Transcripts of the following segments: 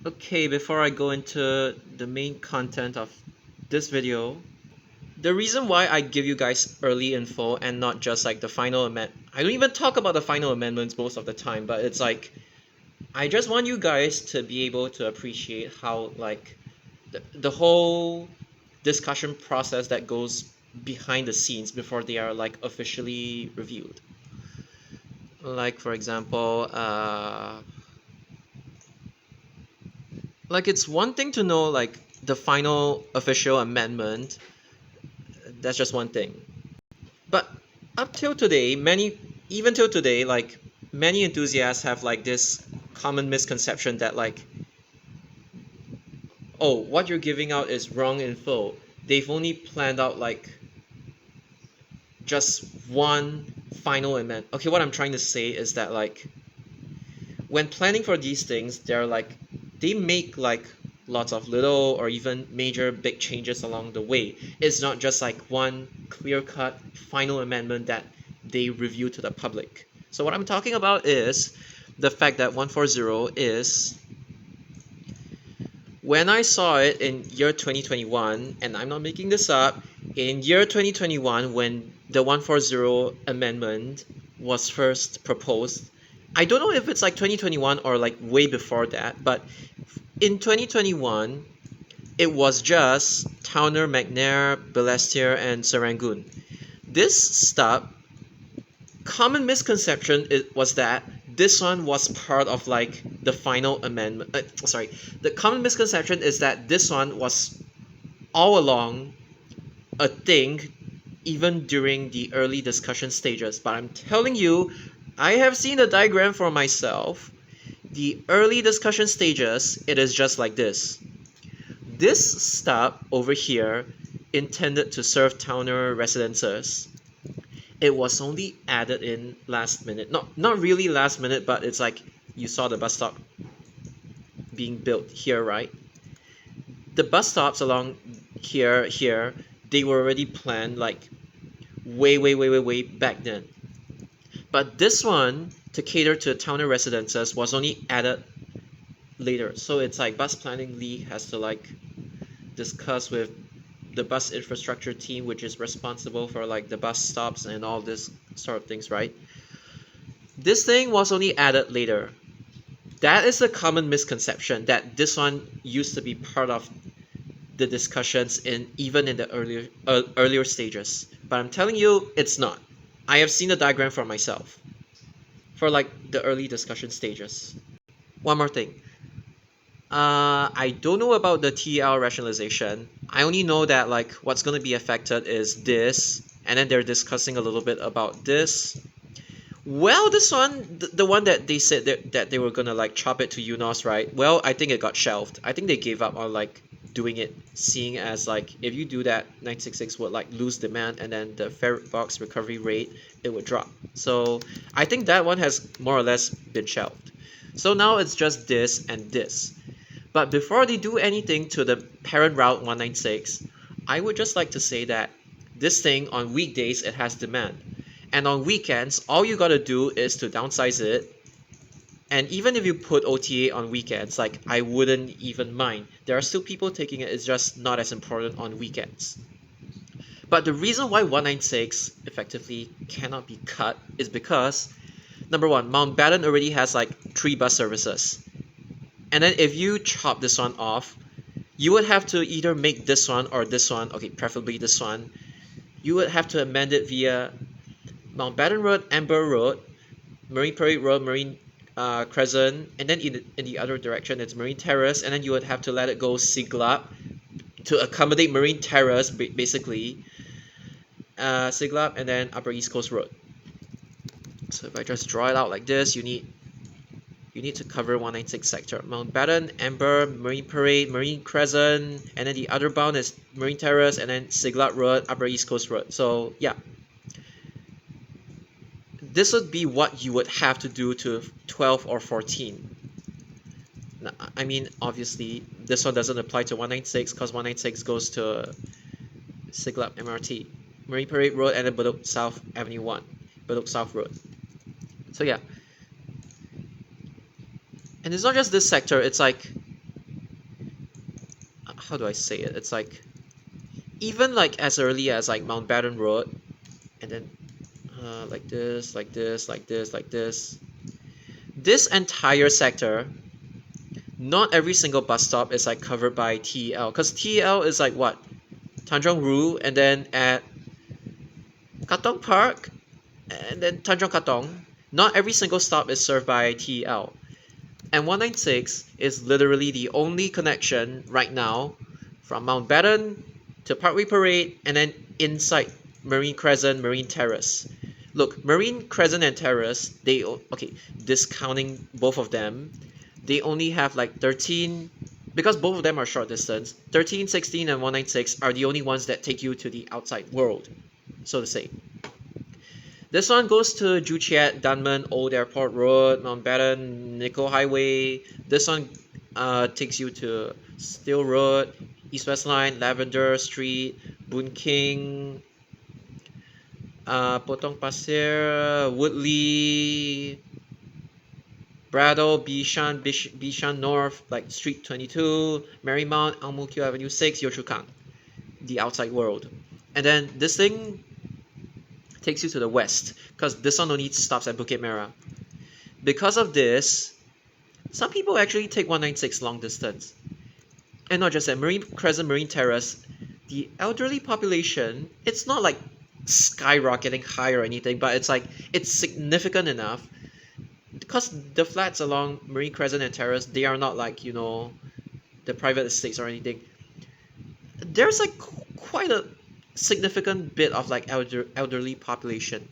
Okay, before I go into the main content of this video, the reason why I give you guys early info and not just like the final amendment, I don't even talk about the final amendments most of the time, but it's like I just want you guys to be able to appreciate how like the whole discussion process that goes behind the scenes before they are like officially reviewed. Like for example, like it's one thing to know like the final official amendment. That's just one thing. But up till today, even till today, like many enthusiasts have like this common misconception that like, oh, what you're giving out is wrong info. They've only planned out like just one final amendment. Okay, what I'm trying to say is that like when planning for these things, they're like they make like lots of little or even major big changes along the way. It's not just like one clear-cut final amendment that they review to the public. So what I'm talking about is the fact that 140 is when I saw it in year 2021, and I'm not making this up, in year 2021 when the 140 amendment was first proposed, I don't know if it's like 2021 or like way before that, but in 2021, it was just Towner, McNair, Balestier, and Serangoon. This stop, common misconception was that this one was part of like the final amendment. Sorry, the common misconception is that this one was all along a thing even during the early discussion stages. But I'm telling you, I have seen the diagram for myself. The early discussion stages, it is just like this. This stop over here intended to serve Towner residences. It was only added in last minute. Not really last minute, but it's like you saw the bus stop being built here, right? The bus stops along here, they were already planned like way back then. But this one to cater to Towner residences was only added later. So it's like bus planning league has to like discuss with the bus infrastructure team, which is responsible for like the bus stops and all this sort of things, right? This thing was only added later. That is a common misconception that this one used to be part of the discussions in even in the earlier stages. But I'm telling you, it's not. I have seen the diagram for myself for like the early discussion stages. One more thing. I don't know about the TL rationalization. I only know that like what's going to be affected is this, and then they're discussing a little bit about this. Well, this one, the one that they said that they were gonna like chop it to UNOS, right? Well, I think it got shelved. I think they gave up on like doing it, seeing as like if you do that, 966 would like lose demand, and then the fare box recovery rate it would drop. So I think that one has more or less been shelved. So now it's just this and this. But before they do anything to the parent route 196, I would just like to say that this thing on weekdays it has demand. And on weekends, all you gotta do is to downsize it. And even if you put OTA on weekends, like I wouldn't even mind. There are still people taking it, it's just not as important on weekends. But the reason why 196 effectively cannot be cut is because number one, Mountbatten already has like 3 bus services. And then if you chop this one off, you would have to either make this one or this one, okay, preferably this one. You would have to amend it via Mountbatten Road, Amber Road, Marine Parade Road, Marine Crescent, and then in the other direction it's Marine Terrace, and then you would have to let it go Siglap to accommodate Marine Terrace, basically. Siglap and then Upper East Coast Road. So if I just draw it out like this, you need to cover 196 sector. Mountbatten, Amber, Marine Parade, Marine Crescent, and then the other bound is Marine Terrace, and then Siglap Road, Upper East Coast Road. So yeah, this would be what you would have to do to 12 or 14. Now, I mean, obviously, this one doesn't apply to 196 because 196 goes to Siglap MRT, Marine Parade Road, and then Bedok South Avenue 1, Bedok South Road. So yeah. And it's not just this sector, it's like how do I say it? It's like even like as early as like Mountbatten Road, and then like this, like this, like this, like this. This entire sector, not every single bus stop is like covered by TEL, because TEL is like what? Tanjong Rhu, and then at Katong Park, and then Tanjong Katong. Not every single stop is served by TEL. And 196 is literally the only connection right now from Mountbatten to Parkway Parade and then inside Marine Crescent, Marine Terrace. Look, Marine Crescent and Terrace, okay, discounting both of them, they only have like 13, because both of them are short distance. 13, 16, and 196 are the only ones that take you to the outside world, so to say. This one goes to Joo Chiat, Dunman, Old Airport Road, Mountbatten, Nickel Highway. This one takes you to Still Road, East West Line, Lavender Street, Boon King, Potong Pasir, Woodley, Braddock, Bishan North, like Street 22, Marymount, Ang Mo Kio Avenue 6, Yio Chu Kang, the outside world. And then this thing takes you to the west, because this one only stops at Bukit Merah. Because of this, some people actually take 196 long distance. And not just that, Marine Crescent, Marine Terrace, the elderly population, it's not like skyrocketing high or anything, but it's like, it's significant enough. Because the flats along Marine Crescent and Terrace, they are not like, the private estates or anything. There's like quite a significant bit of like elderly population.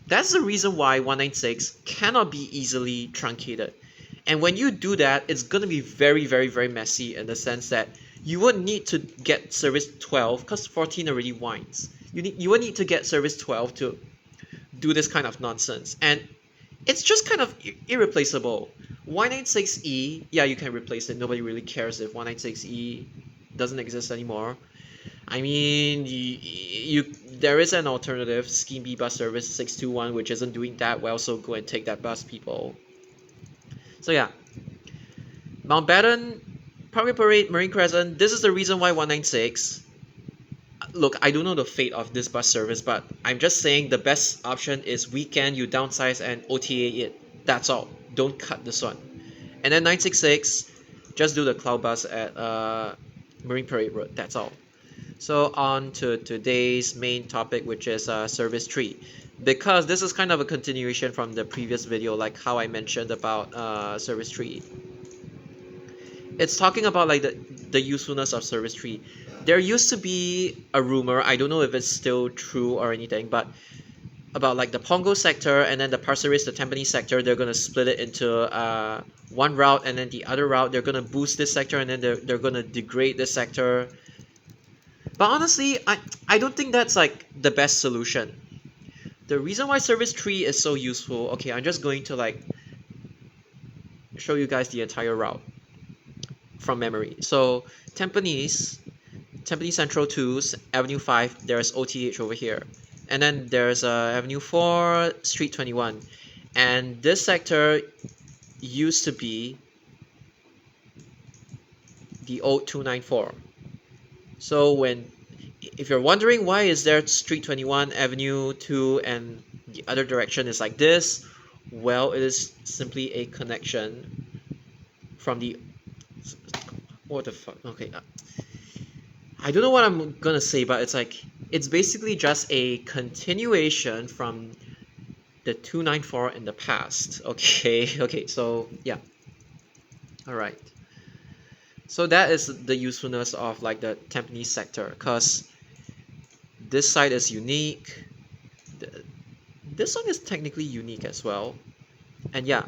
That's the reason why 196 cannot be easily truncated. And when you do that, it's going to be very, very, very messy in the sense that you would need to get service 12 because 14 already winds. You would need to get service 12 to do this kind of nonsense. And it's just kind of irreplaceable. 196E, yeah, you can replace it. Nobody really cares if 196E doesn't exist anymore. I mean, there is an alternative, Scheme B bus service 621, which isn't doing that well, so go and take that bus, people. So yeah, Mountbatten, Parkway Parade, Marine Crescent, this is the reason why 196. Look, I don't know the fate of this bus service, but I'm just saying the best option is weekend, you downsize and OTA it. That's all. Don't cut this one. And then 966, just do the cloud bus at Marine Parade Road. That's all. So on to today's main topic, which is service tree. Because this is kind of a continuation from the previous video, like how I mentioned about service tree. It's talking about like the usefulness of service tree. There used to be a rumor, I don't know if it's still true or anything, but about like the Pongo sector and then the Pasir Ris, the Tampines sector, they're gonna split it into one route, and then the other route they're gonna boost this sector, and then they're gonna degrade this sector. But honestly, I don't think that's like the best solution. The reason why service tree is so useful, okay, I'm just going to like show you guys the entire route from memory. So Tampines Central 2's Avenue 5, there's OTH over here. And then there's Avenue 4, Street 21. And this sector used to be the old 294. So if you're wondering why is there Street 21, Avenue 2, and the other direction is like this, well, it is simply a connection from the... What the fuck? Okay. I don't know what I'm gonna say, but it's basically just a continuation from the 294 in the past. Okay, so yeah. Alright. So that is the usefulness of like the Tampines sector, because this side is unique. This one is technically unique as well. And yeah.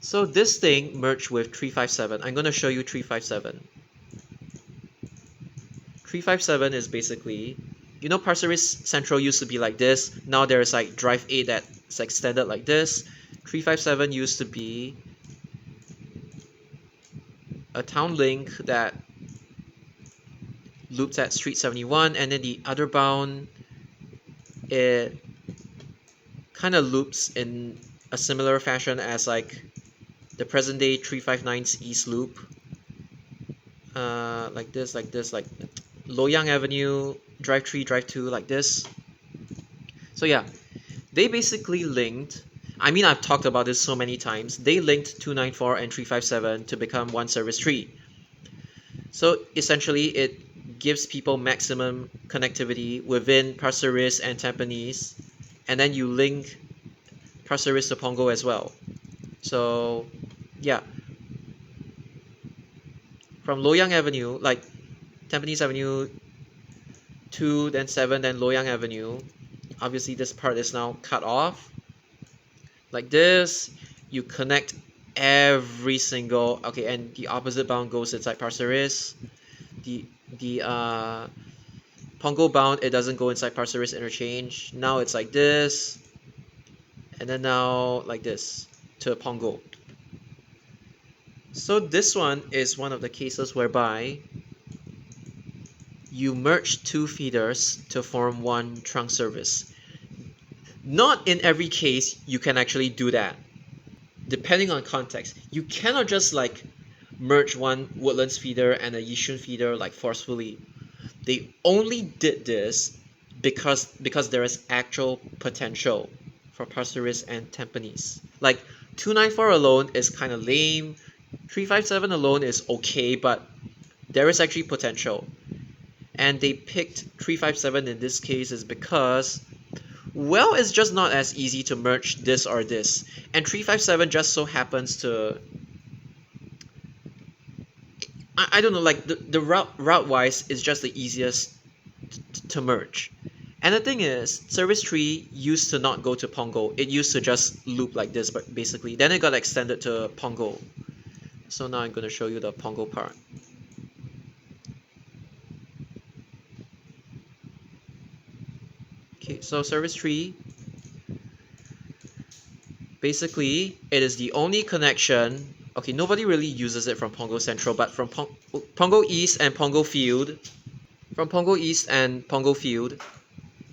So this thing merged with 357. I'm gonna show you 357. 357 is basically, Pasir Ris Central used to be like this. Now there's like Drive 8 that's extended like this. 357 used to be a town link that loops at Street 71, and then the other bound, it kind of loops in a similar fashion as like the present day 359's East Loop. like this, like this, like Loyang Avenue, drive 3, drive 2, like this. So yeah, they basically linked. I mean, I've talked about this so many times. They linked 294 and 357 to become one service tree. So essentially, it gives people maximum connectivity within Pasir Ris and Tampines, and then you link Pasir Ris to Punggol as well. So yeah, from Loyang Avenue, like Tampines Avenue 2, then 7, then Loyang Avenue. Obviously, this part is now cut off. Like this, you connect every single, okay, and the opposite bound goes inside Pasir Ris. The Punggol bound, it doesn't go inside Pasir Ris interchange. Now it's like this, and then now like this to Punggol. So this one is one of the cases whereby you merge two feeders to form one trunk service. Not in every case you can actually do that. Depending on context, you cannot just like merge one Woodlands feeder and a Yishun feeder like forcefully. They only did this because there is actual potential for Pasir Ris and Tampines. Like 294 alone is kind of lame. 357 alone is okay, but there is actually potential. And they picked 357 in this case is because, well, it's just not as easy to merge this or this. And 357 just so happens to, I don't know, like the route wise is just the easiest to merge. And the thing is, service tree used to not go to Punggol. It used to just loop like this, but basically. Then it got extended to Punggol. So now I'm going to show you the Punggol part. Okay, so service tree, basically, it is the only connection. Okay, nobody really uses it from Punggol Central, but from Punggol East and Punggol Field,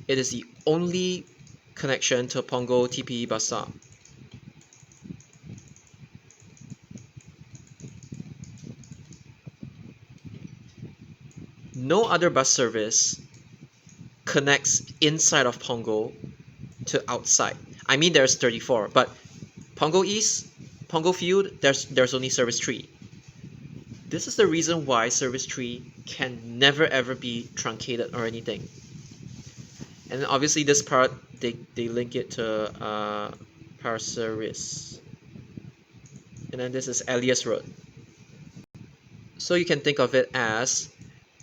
it is the only connection to Punggol TPE bus stop. No other bus service connects inside of Punggol to outside. I mean, there's 34, but Punggol East, Punggol Field, there's only service tree. This is the reason why service tree can never ever be truncated or anything. And then obviously this part, they link it to Pasir Ris. And then this is Elias Road. So you can think of it as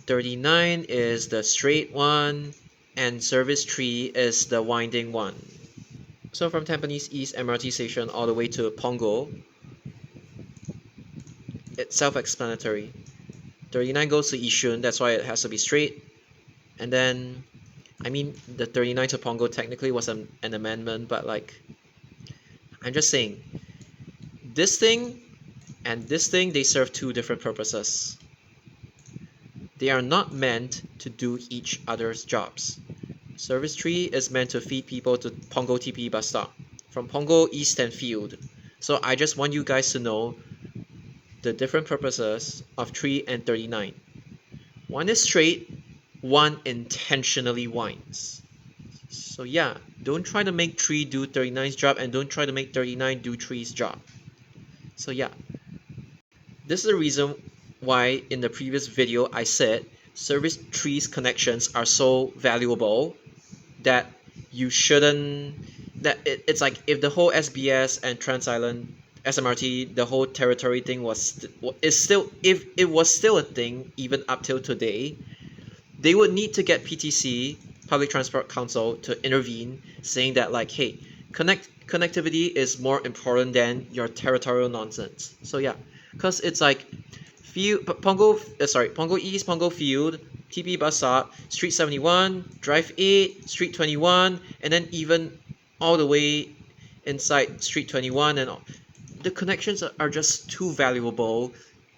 39 is the straight one, and service tree is the winding one. So from Tampines East MRT station all the way to Punggol, it's self-explanatory. 39 goes to Yishun, that's why it has to be straight. And then, I mean, the 39 to Punggol technically was an amendment, but like, I'm just saying, this thing and this thing, they serve two different purposes. They are not meant to do each other's jobs. Service tree is meant to feed people to Punggol TPE bus stop from Punggol East and Field. So I just want you guys to know the different purposes of 3 and 39. One is straight, one intentionally winds. So yeah, don't try to make 3 do 39's job, and don't try to make 39 do 3's job. So yeah, this is the reason why in the previous video I said service trees connections are so valuable that you shouldn't, that it's like if the whole SBS and Trans Island SMRT, the whole territory thing is still, if it was still a thing even up till today, they would need to get PTC, Public Transport Council, to intervene, saying that like, hey, connectivity is more important than your territorial nonsense. So yeah, because it's like Punggol East, Punggol Field, TP bus stop, Street 71, Drive 8, Street 21, and then even all the way inside Street 21, and all. The connections are just too valuable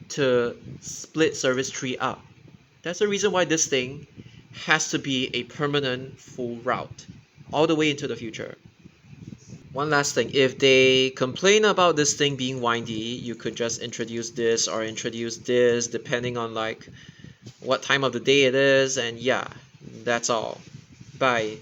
to split service tree up. That's the reason why this thing has to be a permanent full route all the way into the future. One last thing, if they complain about this thing being windy, you could just introduce this or introduce this depending on like what time of the day it is, and yeah, that's all. Bye.